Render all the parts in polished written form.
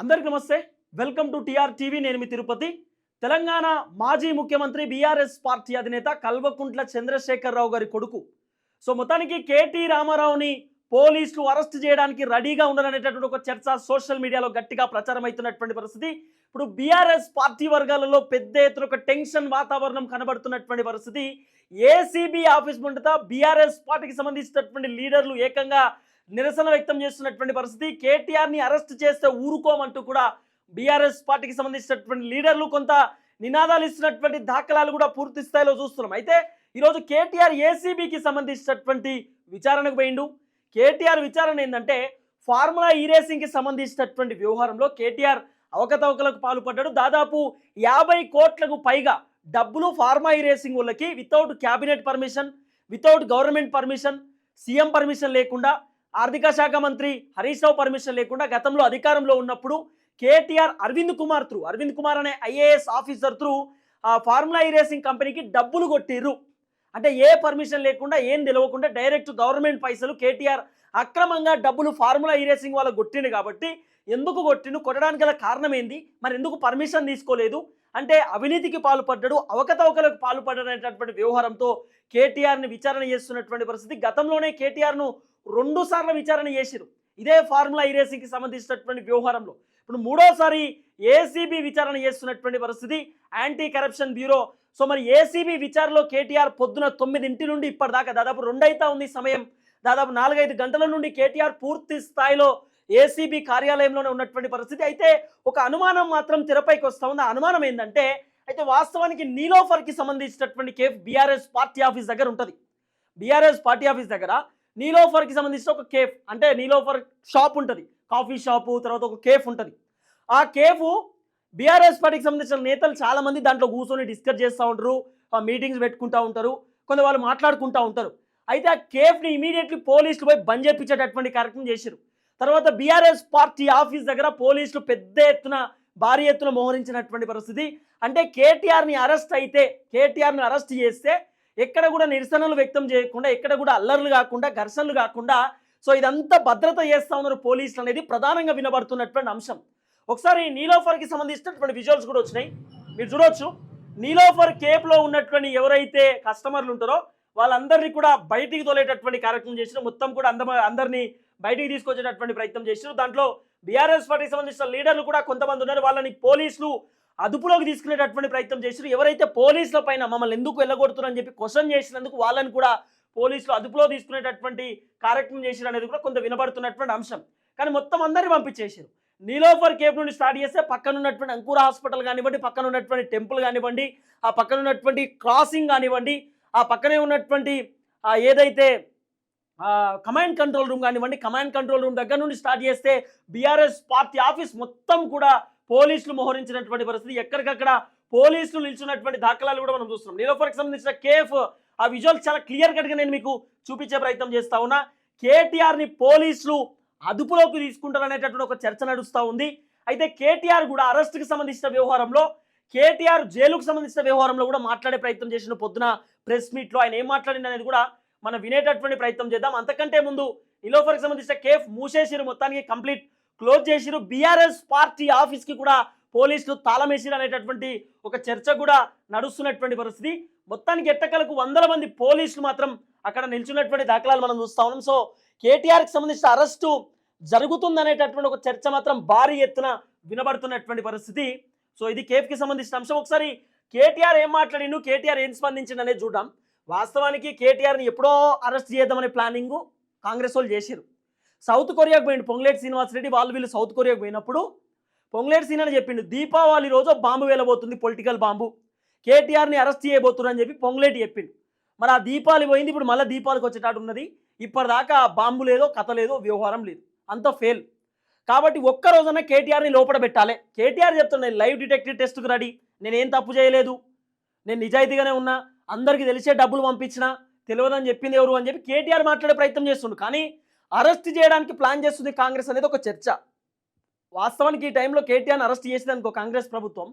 అందరికీ నమస్తే. Welcome to TR TV. నేను మీ తిరుపతి. తెలంగాణ మాజీ ముఖ్యమంత్రి బీఆర్ఎస్ పార్టీ అధినేత కల్వకుంట్ల చంద్రశేఖరరావు గారి కొడుకు. సో మొత్తానికి కేటీ రామారావుని పోలీసులు అరెస్ట్ చేయడానికి రెడీగా ఉన్నారనేటటువంటి ఒక చర్చ సోషల్ మీడియాలో గట్టిగా ప్రచారం అవుతున్నటువంటి పరిస్థితి. ఇప్పుడు బీఆర్ఎస్ పార్టీ వర్గాలలో పెద్ద ఎత్తున ఒక టెన్షన్ వాతావరణం కనబడుతున్నటువంటి పరిస్థితి. ఏసీబీ ఆఫీస్ ముందట బీఆర్ఎస్ పార్టీకి సంబంధించినటువంటి లీడర్లు ఏకంగా నిరసన వ్యక్తం చేస్తున్నటువంటి పరిస్థితి. కేటీఆర్ని అరెస్ట్ చేస్తే ఊరుకోమంటూ కూడా బీఆర్ఎస్ పార్టీకి సంబంధించినటువంటి లీడర్లు కొంత నినాదాలు ఇస్తున్నటువంటి దాఖలాలు కూడా పూర్తి స్థాయిలో చూస్తున్నాం. అయితే ఈరోజు కేటీఆర్ ఏసీబీకి సంబంధించినటువంటి విచారణకు పోయిండు. కేటీఆర్ విచారణ ఏంటంటే ఫార్ములా ఈ రేసింగ్కి సంబంధించినటువంటి వ్యవహారంలో కేటీఆర్ అవకతవకలకు పాల్పడ్డాడు. దాదాపు 50 కోట్లకు పైగా డబ్బులు ఫార్మా ఈ రేసింగ్ వాళ్ళకి without cabinet permission, without government permission, CM permission లేకుండా, ఆర్థిక శాఖ మంత్రి హరీష్ రావు పర్మిషన్ లేకుండా గతంలో అధికారంలో ఉన్నప్పుడు కేటీఆర్ అరవింద్ కుమార్ అనే ఐఏఎస్ ఆఫీసర్ త్రూ ఆ ఫార్ములా ఈ రేసింగ్ కంపెనీకి డబ్బులు కొట్టిర్రు. అంటే ఏ పర్మిషన్ లేకుండా ఏం తెలియకుండా డైరెక్ట్ గవర్నమెంట్ పైసలు కేటీఆర్ అక్రమంగా డబ్బులు ఫార్ములా ఈ రేసింగ్ వాళ్ళకు కొట్టిండు. కాబట్టి ఎందుకు కొట్టడానికి గల కారణం ఏంది, మరి ఎందుకు పర్మిషన్ తీసుకోలేదు అంటే అవినీతికి పాల్పడ్డాడు, అవకతవకలకు పాల్పడ్డాడు అనేటటువంటి వ్యవహారంతో కేటీఆర్ని విచారణ చేస్తున్నటువంటి పరిస్థితి. గతంలోనే కేటీఆర్ను 2 సార్లు విచారణ చేసిరు ఇదే ఫార్ములా ఈ రేసింగ్కి సంబంధించినటువంటి వ్యవహారంలో. ఇప్పుడు 3వసారి ఏసీబీ విచారణ చేస్తున్నటువంటి పరిస్థితి, యాంటీ కరప్షన్ బ్యూరో. సో మరి ఏసీబీ విచారణలో కేటీఆర్ పొద్దున 9 నుండి ఇప్పటిదాకా దాదాపు 2 అయితే ఉంది సమయం. దాదాపు 4-5 గంటల నుండి కేటీఆర్ పూర్తి స్థాయిలో ఏసీబీ కార్యాలయంలోనే ఉన్నటువంటి పరిస్థితి. అయితే ఒక అనుమానం మాత్రం తెరపైకి వస్తూ ఉంది. ఆ అనుమానం ఏంటంటే అయితే వాస్తవానికి నీలోఫర్కి సంబంధించినటువంటి కేఫ్ బీఆర్ఎస్ పార్టీ ఆఫీస్ దగ్గర ఉంటుంది. బీఆర్ఎస్ పార్టీ ఆఫీస్ దగ్గర నీలోఫర్కి సంబంధించిన ఒక కేఫ్, అంటే నీలోఫర్ షాప్ ఉంటుంది, కాఫీ షాపు, తర్వాత ఒక కేఫ్ ఉంటుంది. ఆ కేఫ్ బీఆర్ఎస్ పార్టీకి సంబంధించిన నేతలు చాలామంది దాంట్లో కూర్చొని డిస్కస్ చేస్తూ ఉంటారు, మీటింగ్స్ పెట్టుకుంటూ ఉంటారు, కొంత వాళ్ళు మాట్లాడుకుంటూ ఉంటారు. అయితే ఆ కేఫ్ని ఇమీడియట్లీ పోలీసులు పోయి బంద్ చేయించేటటువంటి కార్యక్రమం చేశారు. తర్వాత బీఆర్ఎస్ పార్టీ ఆఫీస్ దగ్గర పోలీసులు పెద్ద ఎత్తున భారీ ఎత్తున మోహరించినటువంటి పరిస్థితి. అంటే కేటీఆర్ని అరెస్ట్ చేస్తే ఎక్కడ కూడా నిరసనలు వ్యక్తం చేయకుండా, ఎక్కడ కూడా అల్లర్లు కాకుండా, ఘర్షణలు కాకుండా, సో ఇదంతా భద్రత చేస్తూ ఉన్నారు పోలీసులు అనేది ప్రధానంగా వినబడుతున్నటువంటి అంశం. ఒకసారి నీలోఫర్కి సంబంధించినటువంటి విజువల్స్ కూడా వచ్చినాయి, మీరు చూడవచ్చు. నీలోఫర్ కేఫ్లో ఉన్నటువంటి ఎవరైతే కస్టమర్లు ఉంటారో వాళ్ళందరినీ కూడా బయటికి తోలేటటువంటి కార్యక్రమం చేసినారు. మొత్తం కూడా అందరినీ బయటికి తీసుకొచ్చేటటువంటి ప్రయత్నం చేసినారు. దాంట్లో బీఆర్ఎస్ పార్టీకి సంబంధించిన లీడర్లు కూడా కొంతమంది ఉన్నారు. వాళ్ళని పోలీసులు అదుపులోకి తీసుకునేటటువంటి ప్రయత్నం చేశారు. ఎవరైతే పోలీసుల పైన మమ్మల్ని ఎందుకు వెళ్ళగొడుతున్నారని చెప్పి క్వశ్చన్ చేసినందుకు వాళ్ళని కూడా పోలీసులు అదుపులో తీసుకునేటటువంటి కార్యక్రమం చేశారు అనేది కూడా కొంత వినబడుతున్నటువంటి అంశం. కానీ మొత్తం అందరినీ పంపించేశారు. నీలోఫర్ కేఫ్ నుండి స్టార్ట్ చేస్తే పక్కన ఉన్నటువంటి అంకుర హాస్పిటల్ కానివ్వండి, పక్కన ఉన్నటువంటి టెంపుల్ కానివ్వండి, ఆ పక్కన ఉన్నటువంటి క్రాసింగ్ కానివ్వండి, ఆ పక్కనే ఉన్నటువంటి ఏదైతే కమాండ్ కంట్రోల్ రూమ్ కానివ్వండి, కమాండ్ కంట్రోల్ రూమ్ దగ్గర నుండి స్టార్ట్ చేస్తే బీఆర్ఎస్ పార్టీ ఆఫీస్ మొత్తం కూడా పోలీసులు మోహరించినటువంటి పరిస్థితి. ఎక్కడికక్కడ పోలీసులు నిల్చున్నటువంటి దాఖలాలు కూడా మనం చూస్తున్నాం. నీలోఫర్కి సంబంధించిన కేఫ్ ఆ విజువల్ చాలా క్లియర్ కట్గా నేను మీకు చూపించే ప్రయత్నం చేస్తా ఉన్నా. కేటీఆర్ని పోలీసులు అదుపులోకి తీసుకుంటారనేటటువంటి ఒక చర్చ నడుస్తూ ఉంది. అయితే కేటీఆర్ కూడా అరెస్ట్కి సంబంధించిన వ్యవహారంలో, కేటీఆర్ జైలుకు సంబంధించిన వ్యవహారంలో కూడా మాట్లాడే ప్రయత్నం చేసిన పొద్దున ప్రెస్ మీట్లో ఆయన ఏం మాట్లాడింది అనేది కూడా మనం వినేటటువంటి ప్రయత్నం చేద్దాం. అంతకంటే ముందు నీలోఫర్కి సంబంధించిన కేఫ్ మూసేసిరు, మొత్తానికి కంప్లీట్ క్లోజ్ చేసిరు. బీఆర్ఎస్ పార్టీ ఆఫీస్కి కూడా పోలీసులు తాళం వేసిరు అనేటటువంటి ఒక చర్చ కూడా నడుస్తున్నటువంటి పరిస్థితి. మొత్తానికి ఎట్టకలకు 100 మంది పోలీసులు మాత్రం అక్కడ నిల్చున్నటువంటి దాఖలాలు మనం చూస్తా ఉన్నాం. సో కేటీఆర్కి సంబంధించిన అరెస్టు జరుగుతుందనేటటువంటి ఒక చర్చ మాత్రం భారీ ఎత్తున వినబడుతున్నటువంటి పరిస్థితి. సో ఇది కేఫ్కి సంబంధించిన అంశం. ఒకసారి కేటీఆర్ ఏం మాట్లాడిండు, కేటీఆర్ ఏం స్పందించిండు అనేది చూద్దాం. వాస్తవానికి కేటీఆర్ని ఎప్పుడో అరెస్ట్ చేద్దామనే ప్లానింగు కాంగ్రెస్ వాళ్ళు చేశారు. సౌత్ కొరియాకు పోయిండు పొంగులేటి శ్రీనివాసరెడ్డి, వీళ్ళు సౌత్ కొరియాకు పోయినప్పుడు పొంగులేటి శ్రీనివాసరెడ్డి చెప్పిండు దీపావళి రోజు బాంబు వేలబోతుంది, పొలిటికల్ బాంబు, కేటీఆర్ని అరెస్ట్ చేయబోతున్నారు అని చెప్పి పొంగులేటి చెప్పిండు. మరి ఆ దీపావళి పోయింది, ఇప్పుడు మళ్ళీ దీపావళికి వచ్చేటట్టు ఉన్నది. ఇప్పటిదాకా బాంబు లేదో, కథ లేదో, వ్యవహారం లేదు, అంత ఫెయిల్. కాబట్టి ఒక్క రోజున కేటీఆర్ని లోపల పెట్టాలి. కేటీఆర్ చెప్తున్నాను లైవ్ డిటెక్టివ్ టెస్ట్కి రెడీ, నేనేం తప్పు చేయలేదు, నేను నిజాయితీగానే ఉన్నా, అందరికీ తెలిసే డబ్బులు పంపించిన, తెలియదని చెప్పింది ఎవరు అని చెప్పి కేటీఆర్ మాట్లాడే ప్రయత్నం చేస్తుండు. కానీ అరెస్ట్ చేయడానికి ప్లాన్ చేస్తుంది కాంగ్రెస్ అనేది ఒక చర్చ. వాస్తవానికి ఈ టైంలో కేటీఆర్ని అరెస్ట్ చేసేదానికి కాంగ్రెస్ ప్రభుత్వం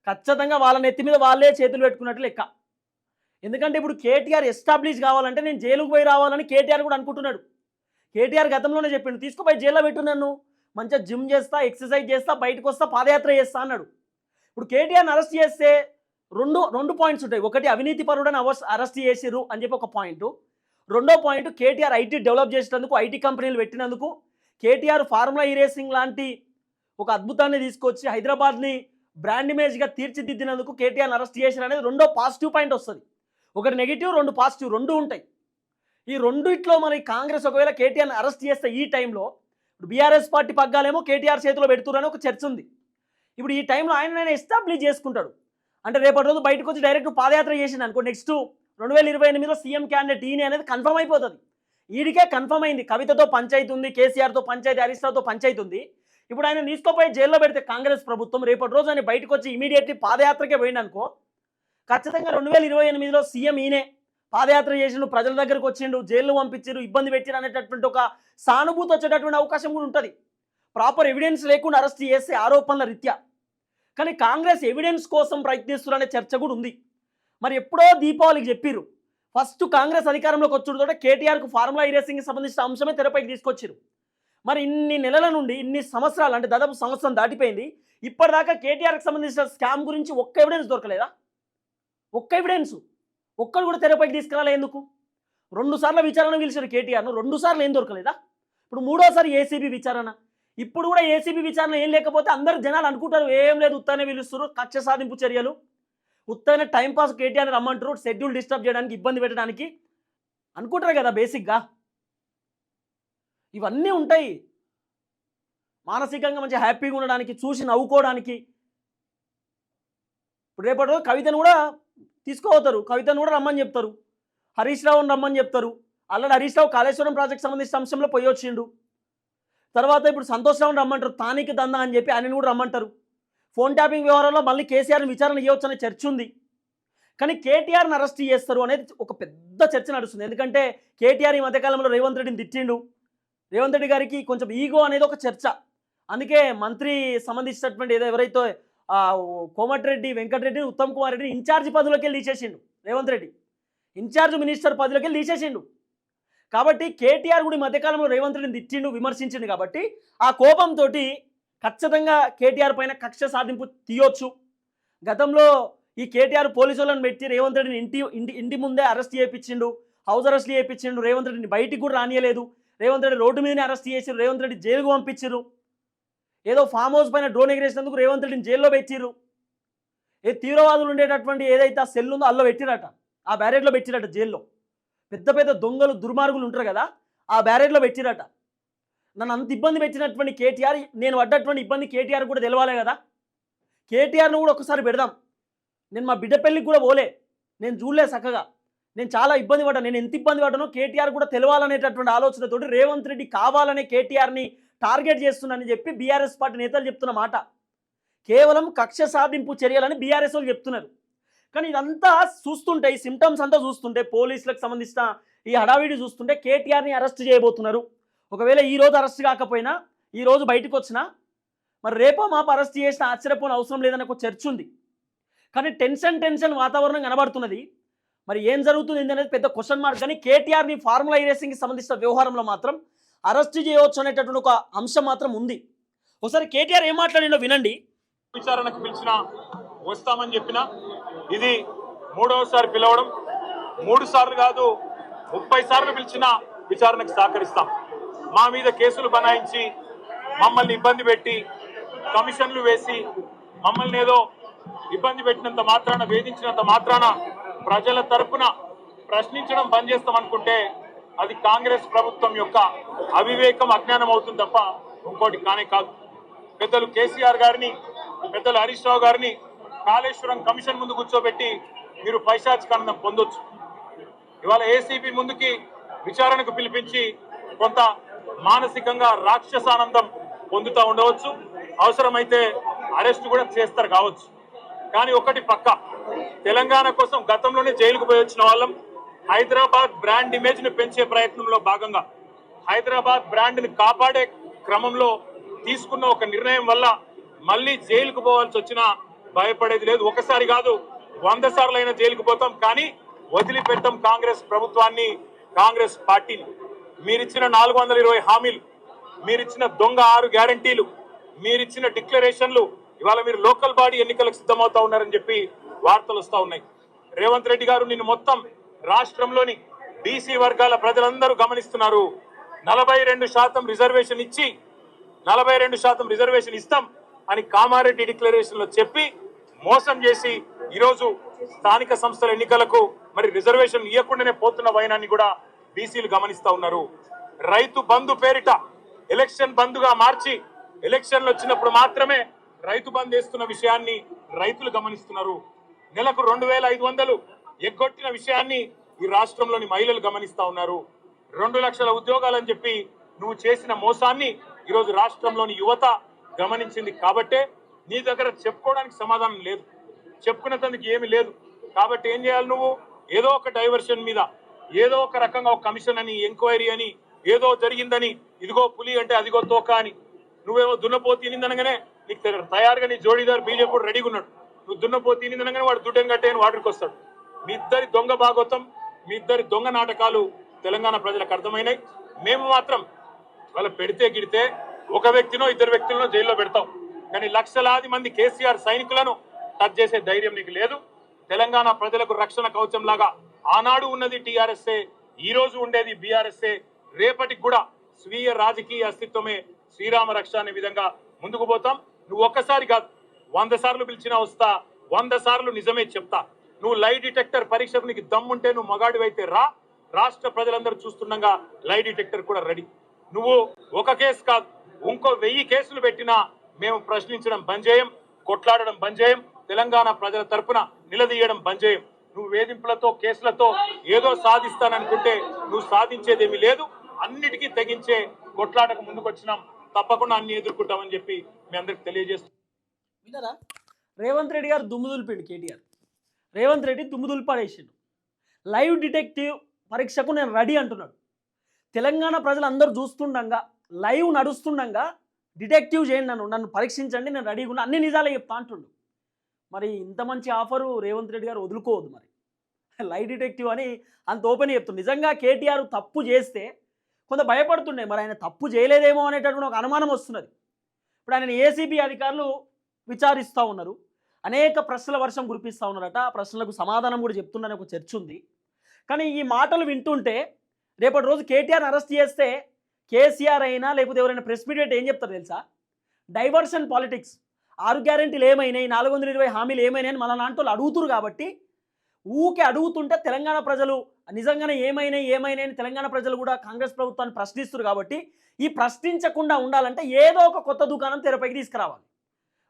ఖచ్చితంగా వాళ్ళ నెత్తి మీద వాళ్ళే చేతులు పెట్టుకున్నట్లు లెక్క. ఎందుకంటే ఇప్పుడు కేటీఆర్ ఎస్టాబ్లిష్ కావాలంటే నేను జైలుకు పోయి రావాలని కేటీఆర్ కూడా అనుకుంటున్నాడు. కేటీఆర్ గతంలోనే చెప్పిండు తీసుకుపోయి జైల్లో పెట్టు నన్ను, మంచిగా జిమ్ చేస్తా, ఎక్సర్సైజ్ చేస్తా, బయటకు వస్తా, పాదయాత్ర చేస్తా అన్నాడు. ఇప్పుడు కేటీఆర్ని అరెస్ట్ చేస్తే రెండు పాయింట్స్ ఉంటాయి. ఒకటి అవినీతి పరుడని అరెస్ట్ చేసిర్రు అని చెప్పి ఒక పాయింట్. రెండో పాయింట్ కేటీఆర్ ఐటీ డెవలప్ చేసినందుకు, ఐటీ కంపెనీలు పెట్టినందుకు, కేటీఆర్ ఫార్ములా ఈ రేసింగ్ లాంటి ఒక అద్భుతాన్ని తీసుకొచ్చి హైదరాబాద్ని బ్రాండ్ ఇమేజ్గా తీర్చిదిద్దినందుకు కేటీఆర్ని అరెస్ట్ చేసిన అనేది రెండో పాజిటివ్ పాయింట్ వస్తుంది. ఒకటి నెగిటివ్, రెండు పాజిటివ్, రెండు ఉంటాయి. ఈ రెండిట్లో మరి కాంగ్రెస్ ఒకవేళ కేటీఆర్ని అరెస్ట్ చేస్తే ఈ టైంలో ఇప్పుడు బీఆర్ఎస్ పార్టీ పగ్గాలేమో కేటీఆర్ చేతిలో పెడుతున్నారని ఒక చర్చ ఉంది. ఇప్పుడు ఈ టైంలో ఆయన ఎస్టాబ్లిష్ చేసుకుంటాడు. అంటే రేపటి రోజు బయటకు వచ్చి డైరెక్ట్ పాదయాత్ర చేసింది అనుకో, నెక్స్ట్ 2028లో సీఎం క్యాండిడేట్ ఈయన అనేది కన్ఫర్మ్ అయిపోతుంది. ఈడికే కన్ఫర్మ్ అయింది. కవితతో పంచాయతీ ఉంది, కేసీఆర్తో పంచాయతీ, హరీష్ రావుతో పంచాయతీ ఉంది. ఇప్పుడు ఆయన తీసుకుపోయి జైల్లో పెడితే కాంగ్రెస్ ప్రభుత్వం రేపటి రోజు ఆయన బయటకు వచ్చి ఇమీడియట్లీ పాదయాత్రకే పోయింది అనుకో, ఖచ్చితంగా 2028లో సీఎం ఈయనే పాదయాత్ర చేసిండు, ప్రజల దగ్గరకు వచ్చిండు, జైలు పంపించారు, ఇబ్బంది పెట్టారు అనేటటువంటి ఒక సానుభూతి వచ్చేటటువంటి అవకాశం కూడా ఉంటుంది. ప్రాపర్ ఎవిడెన్స్ లేకుండా అరెస్ట్ చేసే ఆరోపణల రీత్యా. కానీ కాంగ్రెస్ ఎవిడెన్స్ కోసం ప్రయత్నిస్తున్నారనే చర్చ కూడా ఉంది. మరి ఎప్పుడో దీపావళికి చెప్పిర్రు, ఫస్ట్ కాంగ్రెస్ అధికారంలోకి వచ్చుడుతో కేటీఆర్కు ఫార్ములా ఈ రేసింగ్కి సంబంధించిన అంశమే తెరపైకి తీసుకొచ్చారు. మరి ఇన్ని నెలల నుండి, ఇన్ని సంవత్సరాలు, అంటే దాదాపు సంవత్సరం దాటిపోయింది, ఇప్పటిదాకా కేటీఆర్కి సంబంధించిన స్కామ్ గురించి ఒక్క ఎవిడెన్స్ దొరకలేదా? ఒక్క ఎవిడెన్స్ ఒక్కరు కూడా తెరపైకి తీసుకురాలే. ఎందుకు? 2 సార్లు విచారణ పిలిచారు కేటీఆర్ను, 2 సార్లు ఏం దొరకలేదా? ఇప్పుడు 3వసారి ఏసీబీ విచారణ. ఇప్పుడు కూడా ఏసీబీ విచారణ ఏం లేకపోతే అందరు జనాలు అనుకుంటారు ఏం లేదు, ఉత్తనే పిలుస్తారు, కక్ష సాధింపు చర్యలు, ఉత్తనే టైంపాస్ కేటీఆర్ని రమ్మంటారు, షెడ్యూల్ డిస్టర్బ్ చేయడానికి, ఇబ్బంది పెట్టడానికి అనుకుంటారు కదా బేసిక్గా. ఇవన్నీ ఉంటాయి. మానసికంగా మంచి హ్యాపీగా ఉండడానికి, చూసి నవ్వుకోవడానికి. ఇప్పుడు రేపటి రోజు కవితను కూడా తీసుకోపోతారు, కవితను కూడా రమ్మని చెప్తారు, హరీష్ రావుని రమ్మని చెప్తారు. ఆల్రెడీ హరీష్ రావు కాళేశ్వరం ప్రాజెక్ట్ సంబంధించిన అంశంలో పోయి వచ్చిండు. తర్వాత ఇప్పుడు సంతోష్ రావుని రమ్మంటారు, తానికి దందా అని చెప్పి ఆయనను కూడా రమ్మంటారు. ఫోన్ ట్యాపింగ్ వ్యవహారంలో మళ్ళీ కేసీఆర్ని విచారణ చేయవచ్చు అనే చర్చ ఉంది. కానీ కేటీఆర్ని అరెస్ట్ చేస్తారు అనేది ఒక పెద్ద చర్చ నడుస్తుంది. ఎందుకంటే కేటీఆర్ ఈ మధ్యకాలంలో రేవంత్ రెడ్డిని తిట్టిండు. రేవంత్ రెడ్డి గారికి కొంచెం ఈగో అనేది ఒక చర్చ. అందుకే మంత్రి సంబంధించినటువంటి ఎవరైతే కోమటిరెడ్డి వెంకటరెడ్డిని, ఉత్తమ్ కుమార్ రెడ్డిని ఇన్ఛార్జ్ పదవులకి తీసేసిండు రేవంత్ రెడ్డి. ఇన్ఛార్జ్ మినిస్టర్ పదవులకి తీసేసిండు. కాబట్టి కేటీఆర్ కూడా ఈ మధ్యకాలంలో రేవంత్ రెడ్డిని తిట్టిండు, విమర్శించిండు. కాబట్టి ఆ కోపంతో ఖచ్చితంగా కేటీఆర్ పైన కక్ష సాధింపు తీయొచ్చు. గతంలో ఈ కేటీఆర్ పోలీసులను పెట్టి రేవంత్ రెడ్డిని ఇంటి ముందే అరెస్ట్ చేయించిండు, హౌస్ అరెస్ట్ చేయించిండు. రేవంత్ రెడ్డిని బయటికి కూడా రానియలేదు. రేవంత్ రెడ్డి రోడ్డు మీదనే అరెస్ట్ చేసిరు, రేవంత్ రెడ్డి జైలుకు పంపించారు. ఏదో ఫామ్ హౌస్ పైన డ్రోన్ ఎగిరేసినందుకు రేవంత్ రెడ్డిని జైల్లో పెట్టిర్రు. తీవ్రవాదులు ఉండేటటువంటి ఏదైతే ఆ సెల్ ఉందో అల్లో పెట్టిరట, ఆ బ్యారేజ్లో పెట్టిరట. జైల్లో పెద్ద పెద్ద దొంగలు, దుర్మార్గులు ఉంటారు కదా, ఆ బ్యారేజ్లో పెట్టిరట. నన్ను అంత ఇబ్బంది పెట్టినటువంటి కేటీఆర్, నేను పడ్డటువంటి ఇబ్బంది కేటీఆర్ కూడా తెలవాలే కదా. కేటీఆర్ను కూడా ఒకసారి పెడదాం. నేను మా బిడ్డ పెళ్ళికి కూడా పోలే, నేను చూడలే చక్కగా, నేను చాలా ఇబ్బంది పడ్డా. నేను ఎంత ఇబ్బంది పడ్డానో కేటీఆర్ కూడా తెలవాలనేటటువంటి ఆలోచనతోటి రేవంత్ రెడ్డి కావాలనే కేటీఆర్ని టార్గెట్ చేస్తున్నానని చెప్పి బీఆర్ఎస్ పార్టీ నేతలు చెప్తున్న మాట. కేవలం కక్ష సాధింపు చర్యలని బీఆర్ఎస్ వాళ్ళు చెప్తున్నారు. కానీ ఇదంతా చూస్తుంటే, ఈ సిమ్టమ్స్ అంతా చూస్తుంటే, పోలీసులకు సంబంధించిన ఈ హడావిడి చూస్తుంటే కేటీఆర్ని అరెస్ట్ చేయబోతున్నారు. ఒకవేళ ఈరోజు అరెస్ట్ కాకపోయినా, ఈరోజు బయటకు వచ్చినా, మరి రేపో మాపు అరెస్ట్ చేసిన ఆశ్చర్యపోని అవసరం లేదని ఒక చర్చ ఉంది. కానీ టెన్షన్ వాతావరణం కనబడుతున్నది. మరి ఏం జరుగుతుంది అనేది పెద్ద క్వశ్చన్ మార్క్. కానీ కేటీఆర్ని ఫార్ములా ఈ రేసింగ్కి సంబంధించిన వ్యవహారంలో మాత్రం అరెస్ట్ చేయవచ్చు అనేటటువంటి ఒక అంశం మాత్రం ఉంది. ఒకసారి కేటీఆర్ ఏం మాట్లాడిండో వినండి. విచారణకు పిలిచినా వస్తామని చెప్పినా, ఇది 3వసారి పిలవడం, 3 సార్లు కాదు 30 సార్లు పిలిచినా విచారణకు సహకరిస్తాం. మా మీద కేసులు బనాయించి, మమ్మల్ని ఇబ్బంది పెట్టి, కమిషన్లు వేసి, మమ్మల్ని ఏదో ఇబ్బంది పెట్టినంత మాత్రాన, వేధించినంత మాత్రాన ప్రజల తరపున ప్రశ్నించడం బంద్ చేస్తాం అనుకుంటే అది కాంగ్రెస్ ప్రభుత్వం యొక్క అవివేకం, అజ్ఞానం అవుతుంది తప్ప ఇంకోటి కానే కాదు. పెద్దలు కేసీఆర్ గారిని, పెద్దలు హరీష్ రావు గారిని కాళేశ్వరం కమిషన్ ముందు కూర్చోబెట్టి మీరు పైశాచికానందం పొందొచ్చు. ఇవాళ ఏసీబీ ముందుకి విచారణకు పిలిపించి కొంత మానసికంగా రాక్షసానందం పొందుతూ ఉండవచ్చు. అవసరమైతే అరెస్ట్ కూడా చేస్తారు కావచ్చు. కానీ ఒకటి పక్క, తెలంగాణ కోసం గతంలోనే జైలుకు పోయి వచ్చిన వాళ్ళం. హైదరాబాద్ బ్రాండ్ ఇమేజ్ ని పెంచే ప్రయత్నంలో భాగంగా, హైదరాబాద్ బ్రాండ్ ని కాపాడే క్రమంలో తీసుకున్న ఒక నిర్ణయం వల్ల మళ్ళీ జైలుకు పోవాల్సి వచ్చినా భయపడేది లేదు. ఒకసారి కాదు 100 సార్లు అయినా జైలుకు పోతాం, కానీ వదిలిపెట్టాం కాంగ్రెస్ ప్రభుత్వాన్ని, కాంగ్రెస్ పార్టీని. మీరిచ్చిన 420 హామీలు, మీరిచ్చిన దొంగ 6 గ్యారంటీలు, మీరిచ్చిన డిక్లరేషన్లు, ఇవాళ మీరు లోకల్ బాడీ ఎన్నికలకు సిద్ధమవుతా ఉన్నారని చెప్పి వార్తలు వస్తా ఉన్నాయి. రేవంత్ రెడ్డి గారు నిన్ను మొత్తం రాష్ట్రంలోని బీసీ వర్గాల ప్రజలందరూ గమనిస్తున్నారు. 42% రిజర్వేషన్ ఇచ్చి 42% రిజర్వేషన్ ఇస్తాం అని కామారెడ్డి డిక్లరేషన్ లో చెప్పి మోసం చేసి ఈరోజు స్థానిక సంస్థల ఎన్నికలకు మరి రిజర్వేషన్ ఇవ్వకుండానే పోతున్న వైనాన్ని కూడా బీసీలు గమనిస్తా ఉన్నారు. రైతు బంధు పేరిట ఎలక్షన్ బంధుగా మార్చి ఎలక్షన్లు వచ్చినప్పుడు మాత్రమే రైతు బంధు వేస్తున్న విషయాన్ని రైతులు గమనిస్తున్నారు. నెలకు 2,500 ఎగ్గొట్టిన విషయాన్ని ఈ రాష్ట్రంలోని మహిళలు గమనిస్తా ఉన్నారు. 2 లక్షల ఉద్యోగాలని చెప్పి నువ్వు చేసిన మోసాన్ని ఈరోజు రాష్ట్రంలోని యువత గమనించింది. కాబట్టే నీ దగ్గర చెప్పుకోవడానికి సమాధానం లేదు, చెప్పుకునేందుకు ఏమీ లేదు. కాబట్టి ఏం చేయాలి, నువ్వు ఏదో ఒక డైవర్షన్ మీద, ఏదో ఒక రకంగా ఒక కమిషన్ అని, ఎంక్వైరీ అని, ఏదో జరిగిందని, ఇదిగో పులి అంటే అదిగో తోక అని, నువ్వేమో దున్నపోతు తినిందనగానే నీకు తయారుగా నీ జోడీదారు బీజేపీ కూడా రెడీగా ఉన్నాడు. నువ్వు దున్నపోతు తినిందనగానే వాడు దుడ్డం కట్టేయని వాడికి వస్తాడు. మీ ఇద్దరి దొంగ భాగవతం, మీ ఇద్దరి దొంగ నాటకాలు తెలంగాణ ప్రజలకు అర్థమైనాయి. మేము మాత్రం వాళ్ళ పెడితే గిడితే ఒక వ్యక్తినో 2 వ్యక్తులను జైల్లో పెడతాం, కానీ లక్షలాది మంది కేసీఆర్ సైనికులను టచ్ చేసే ధైర్యం నీకు లేదు. తెలంగాణ ప్రజలకు రక్షణ కవచం లాగా ఆనాడు ఉన్నది టీఆర్ఎస్ఏ, ఈ రోజు ఉండేది బీఆర్ఎస్ఏ, రేపటికి కూడా స్వీయ రాజకీయ అస్తిత్వమే శ్రీరామ రక్ష అనే విధంగా ముందుకు పోతాం. నువ్వు ఒక్కసారి కాదు 100 సార్లు పిలిచినా వస్తా, 100 సార్లు నిజమే చెప్తా. నువ్వు లై డిటెక్టర్ పరీక్షకు నీకు దమ్ముంటే నువ్వు మగాడివైతే రా, రాష్ట్ర ప్రజలందరూ చూస్తుండగా లై డిటెక్టర్ కూడా రెడీ. నువ్వు ఒక కేసు కాదు ఇంకో 1000 కేసులు పెట్టినా మేము ప్రశ్నించడం బంద్ చేయం, కొట్లాడడం బంద్ చేయం, తెలంగాణ ప్రజల తరపున నిలదీయడం బంద్ చేయం. నువ్వు వేధింపులతో కేసులతో ఏదో సాధిస్తాననుకుంటే నువ్వు సాధించేదేమీ లేదు. అన్నిటికీ తెగించే కొట్లాటకు ముందుకొచ్చినాం, తప్పకుండా అన్ని ఎదుర్కొంటామని చెప్పి మీ అందరికి తెలియజేస్తున్నాం. విన్నారా? రేవంత్ రెడ్డి గారు దుమ్ము దులిపిండు కేటీఆర్. రేవంత్ రెడ్డి దుమ్ము దులిపాడేసిండు. లైవ్ డిటెక్టివ్ పరీక్షకు నేను రెడీ అంటున్నాడు. తెలంగాణ ప్రజలు అందరూ చూస్తుండగా, లైవ్ నడుస్తుండగా డిటెక్టివ్ చేయండి, నన్ను పరీక్షించండి, నేను రెడీగా ఉన్నా, అన్ని నిజాలే చెప్తా అంటుండు. మరి ఇంత మంచి ఆఫరు రేవంత్ రెడ్డి గారు వదులుకోవద్దు. మరి లైవ్ డిటెక్టివ్ అని అంత ఓపెన్ చెప్తుంది. నిజంగా కేటీఆర్ తప్పు చేస్తే కొంత భయపడుతుండే, మరి ఆయన తప్పు చేయలేదేమో అనేటటువంటి ఒక అనుమానం వస్తున్నది. ఇప్పుడు ఆయన ఏసీబీ అధికారులు విచారిస్తూ ఉన్నారు, అనేక ప్రశ్నల వర్షం కురిపిస్తూ ఉన్నారట, ఆ ప్రశ్నలకు సమాధానం కూడా చెప్తుండని ఒక చర్చ ఉంది. కానీ ఈ మాటలు వింటుంటే రేపటి రోజు కేటీఆర్ అరెస్ట్ చేస్తే కేసీఆర్ అయినా లేకపోతే ఎవరైనా ప్రెస్ మీట్ ఏం చెప్తారు తెలుసా? డైవర్షన్ పాలిటిక్స్, 6 గ్యారెంటీలు ఏమైనాయి, 420 హామీలు ఏమైనాయి మన లాంటి వాళ్ళు అడుగుతురు. కాబట్టి ఊకే అడుగుతుంటే తెలంగాణ ప్రజలు నిజంగానే ఏమైనాయి తెలంగాణ ప్రజలు కూడా కాంగ్రెస్ ప్రభుత్వాన్ని ప్రశ్నిస్తున్నారు. కాబట్టి ఈ ప్రశ్నించకుండా ఉండాలంటే ఏదో ఒక కొత్త దుకాణం తెరపైకి తీసుకురావాలి.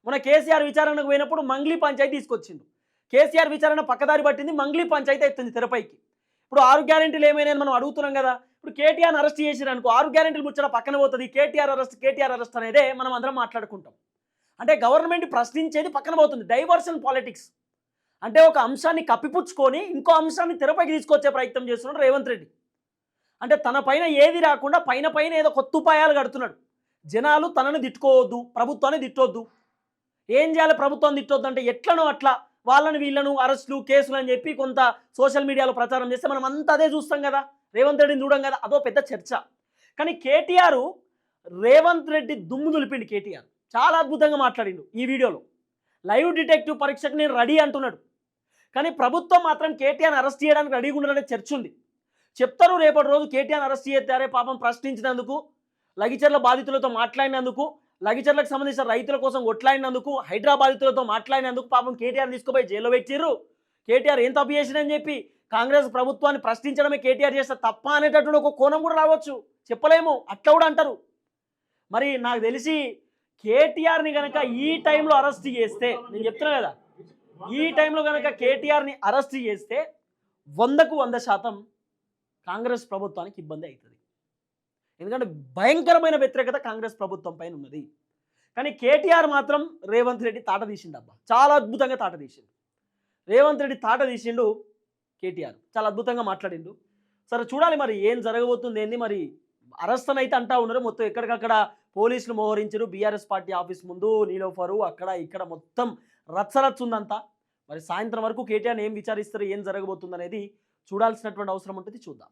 మన కేసీఆర్ విచారణకు పోయినప్పుడు మంగ్లీ పంచాయతీ తీసుకొచ్చిండు. కేసీఆర్ విచారణ పక్కదారి పట్టింది, మంగ్లీ పంచాయతీ ఎత్తుంది తెరపైకి. ఇప్పుడు 6 గ్యారెంటీలు ఏమైనాయని మనం అడుగుతున్నాం కదా. ఇప్పుడు కేటీఆర్ అరెస్ట్ చేసిరు అనుకో, 6 గ్యారెంటీలు ముచ్చట పక్కన పోతుంది. కేటీఆర్ అరెస్ట్ అనేదే మనం అందరం మాట్లాడుకుంటాం. అంటే గవర్నమెంట్ ప్రశ్నించేది పక్కన పోతుంది. డైవర్షన్ పాలిటిక్స్ అంటే ఒక అంశాన్ని కప్పిపుచ్చుకొని ఇంకో అంశాన్ని తెరపైకి తీసుకొచ్చే ప్రయత్నం చేస్తున్నాడు రేవంత్ రెడ్డి. అంటే తన పైన ఏది రాకుండా పైన ఏదో కొత్త ఉపాయాలు కడుతున్నాడు. జనాలు తనని తిట్టుకోవద్దు, ప్రభుత్వాన్ని తిట్టొద్దు. ఏం చేయాలి ప్రభుత్వాన్ని తిట్టొద్దు అంటే ఎట్లనో అట్లా వాళ్ళని వీళ్ళను అరెస్టులు కేసులు అని చెప్పి కొంత సోషల్ మీడియాలో ప్రచారం చేస్తే మనం అంతా అదే చూస్తాం కదా, రేవంత్ రెడ్డిని చూడం కదా, అదో పెద్ద చర్చ. కానీ కేటీఆర్ రేవంత్ రెడ్డి దుమ్ము దులిపిండి. కేటీఆర్ చాలా అద్భుతంగా మాట్లాడిండు ఈ వీడియోలో. లైవ్ డిటెక్టివ్ పరీక్షకు నేను రెడీ అంటున్నాడు. కానీ ప్రభుత్వం మాత్రం కేటీఆర్ అరెస్ట్ చేయడానికి రెడీగా ఉండదనే చర్చ ఉంది. చెప్తారు రేపటి రోజు కేటీఆర్ అరెస్ట్ చేస్తారే పాపం, ప్రశ్నించినందుకు, లగిచర్ల బాధితులతో మాట్లాడినందుకు, లగిచర్లకు సంబంధించిన రైతుల కోసం కొట్లాడినందుకు, హైడ్రా బాధితులతో మాట్లాడినందుకు పాపం కేటీఆర్ తీసుకుపోయి జైల్లో పెట్టిర్రు. కేటీఆర్ ఏం తప్పు చేసినని చెప్పి కాంగ్రెస్ ప్రభుత్వాన్ని ప్రశ్నించడమే కేటీఆర్ చేస్తే తప్ప అనేటటువంటి ఒక కోణం కూడా రావచ్చు, చెప్పలేము, అట్లా కూడా అంటారు. మరి నాకు తెలిసి కేటీఆర్ని కనుక ఈ టైంలో అరెస్ట్ చేస్తే, నేను చెప్తున్నా కదా, ఈ టైంలో కనుక కేటీఆర్ని అరెస్ట్ చేస్తే 100కు 100% కాంగ్రెస్ ప్రభుత్వానికి ఇబ్బంది అవుతుంది. ఎందుకంటే భయంకరమైన వ్యతిరేకత కాంగ్రెస్ ప్రభుత్వం పైన ఉన్నది. కానీ కేటీఆర్ మాత్రం రేవంత్ రెడ్డి తాట తీసిండు. అబ్బా చాలా అద్భుతంగా తాట తీసిండు రేవంత్ రెడ్డి, తాట తీసిండు కేటీఆర్, చాలా అద్భుతంగా మాట్లాడిండు. సరే చూడాలి మరి ఏం జరగబోతుంది ఏంది. మరి అరెస్ట్ అని అయితే అంటా ఉన్నారు, మొత్తం ఎక్కడికక్కడ పోలీసులు మోహరించారు. బీఆర్ఎస్ పార్టీ ఆఫీస్ ముందు నీలోఫరు అక్కడ ఇక్కడ మొత్తం రచ్చరచ్చు ఉందంతా. మరి సాయంత్రం వరకు కేటీఆర్ని ఏం విచారిస్తారు, ఏం జరగబోతుంది అనేది చూడాల్సినటువంటి అవసరం ఉంటుంది. చూద్దాం.